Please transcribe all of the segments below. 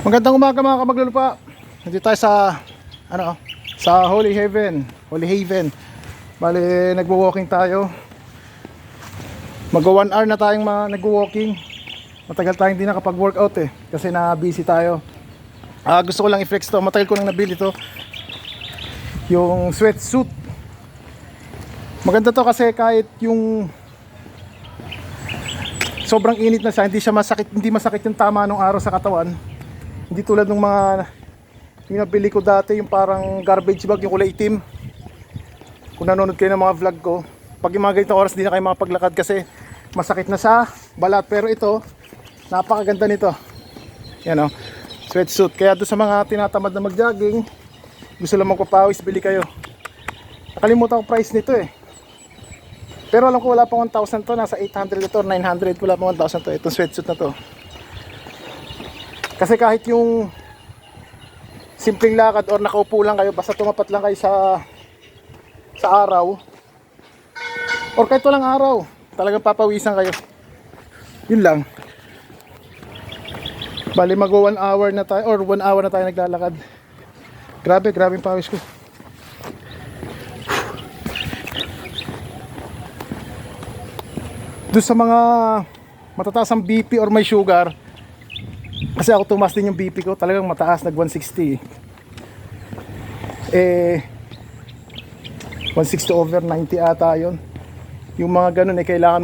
Magandang umaga mga kamaglulupa. Nandito tayo sa sa Holy Haven. Bale, nagwo-walking tayo. Mag 1 hour na tayong nagwo-walking. Matagal tayong hindi nakapag-workout kasi na busy tayo. Gusto ko lang i-flex to. Matagal ko nang nabili to. Yung sweatsuit. Maganda to kasi kahit yung sobrang init na siya, hindi masakit yung tama ng araw sa katawan. Hindi tulad ng mga yung nabili ko dati, yung parang garbage bag, yung kulay itim. Kung nanonood kayo ng mga vlog ko, pag yung mga ganitong oras hindi na kayo makapaglakad kasi masakit na sa balat. Pero ito, napakaganda nito. Yan o, sweatsuit. Kaya doon sa mga tinatamad na mag-jogging, gusto lang magpapawis, bili kayo. Nakalimutan ko price nito pero alam ko wala pang 1,000 to, nasa 800 ito or 900, wala pang 1,000 to, itong sweatsuit na to. Kasi kahit yung simpleng lakad or nakaupo lang kayo, basta tumapat lang kayo sa araw, or kahit walang araw, talagang papawisan kayo. Yun lang. Bali mag 1 hour na tayo, or 1 hour na tayo naglalakad. Grabe yung pawis ko. Doon sa mga matataas ang BP or may sugar, kasi ako tumaas din yung BP ko, talagang mataas, nag 160. 160 over 90 ata yun. Yung mga ganun kailangan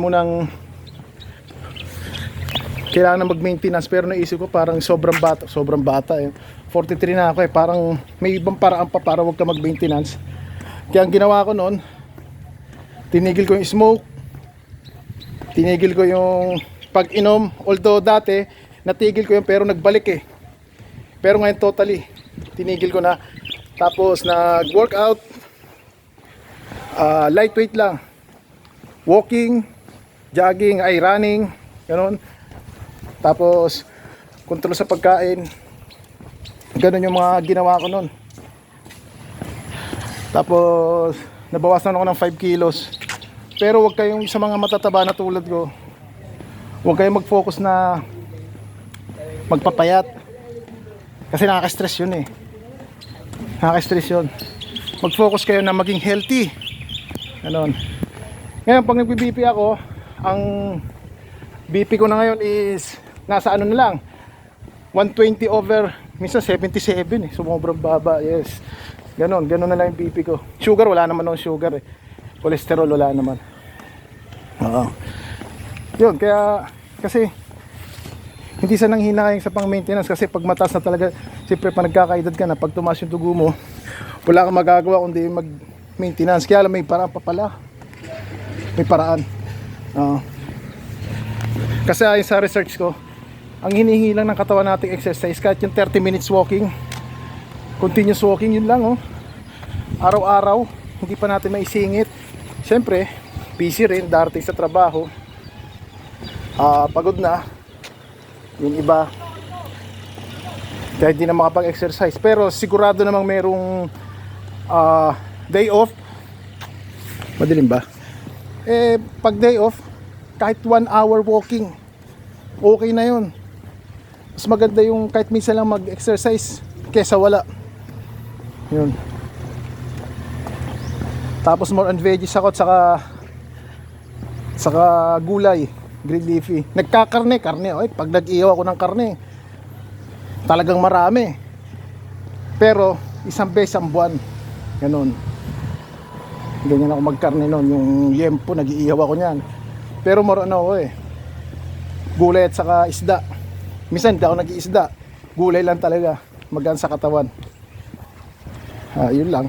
na mag-maintenance, pero naisip ko parang sobrang bata 43 na ako parang may ibang paraan pa para wag ka mag-maintenance. Kaya ang ginawa ko noon, tinigil ko yung smoke, tinigil ko yung pag-inom, although dati natigil ko yun pero nagbalik pero ngayon totally tinigil ko na. Tapos nag-workout, lightweight lang, walking, jogging, running, ganoon. Tapos kontrol sa pagkain, ganun yung mga ginawa ko nun. Tapos nabawasan ako ng 5 kilos. Pero wag kayong sa mga matataba na tulad ko, wag kayong mag-focus na magpapayat. Kasi nakaka-stress yun Nakaka-stress yun. Mag-focus kayo na maging healthy. Ganon. Ngayon pag nagbi-BP ako, ang BP ko na ngayon is nasa na lang, 120 over, minsan 77 sobrang baba. Yes. Ganon na lang yung BP ko. Sugar, wala naman ng sugar Cholesterol, wala naman. Oo. Yun, kaya kasi hindi sa nanghinayang sa pang maintenance, kasi pag mataas na talaga, siyempre pa nagkakaedad ka na, pag tumaas yung dugo mo, wala kang magagawa kundi mag maintenance. Kaya alam, may paraan pa pala, may paraan. Kasi ayon sa research ko, ang hinihingi lang ng katawan nating exercise, kahit yung 30 minutes walking, continuous walking, yun lang araw-araw, hindi pa natin maisingit. Siyempre busy rin, darating sa trabaho, pagod na yung iba, kaya hindi na makapag-exercise. Pero sigurado namang merong day off. Madilim ba? Pag day off, kahit 1 hour walking, okay na yun. Mas maganda yung kahit minsan lang mag-exercise kesa wala. Yun. Tapos more on veggies ako, saka gulay, green leafy. Nagkakarne, pag nag-ihaw ako ng karne, talagang marami. Pero isang beses ang buwan, ganun. Ganyan ako magkarne noon, yung yempo, nag-iihaw ako niyan. Pero more on ako gulay at saka isda. Minsan hindi ako nag-iisda, gulay lang talaga, magaan sa katawan. Yun lang.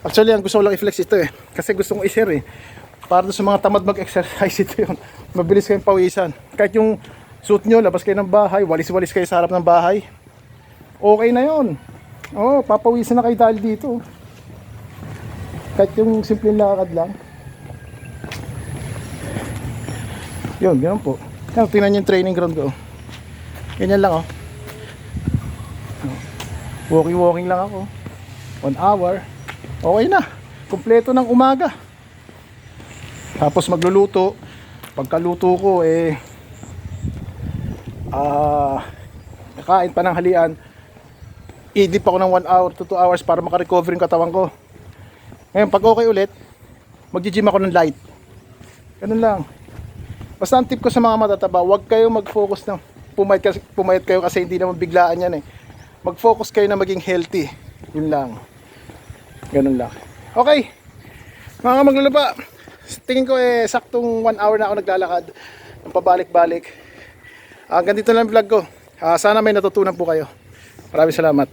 Actually, ang gusto ko lang i-flex ito kasi gusto kong i-share para sa mga tamad mag-exercise. Ito yun, mabilis kayong pawisan. Kahit yung suit nyo, labas kayo ng bahay, walis-walis kayo sa harap ng bahay, okay na yun. Papawisan na kayo dahil dito. Kahit yung simpleng lakad lang. Yun, ganun po. Tingnan nyo yung training ground ko. Ganyan lang walking lang ako, 1 hour, okay na, kumpleto ng umaga. Tapos magluluto. Pagkaluto ko kakain pa ng halian, idip ako ng 1 hour to 2 hours para makarecover yung katawan ko. Ngayon, pag okay ulit, mag-gym ako ng light. Ganun lang. Basta ang tip ko sa mga matataba, huwag kayong mag-focus na pumayat kayo kasi hindi naman biglaan yan eh. Mag-focus kayo na maging healthy. Yun lang. Ganun lang. Okay. Mga maglalaba, tingin ko saktong 1 hour na ako naglalakad. Ng pabalik-balik. Hanggang dito lang ang vlog ko. Sana may natutunan po kayo. Maraming salamat.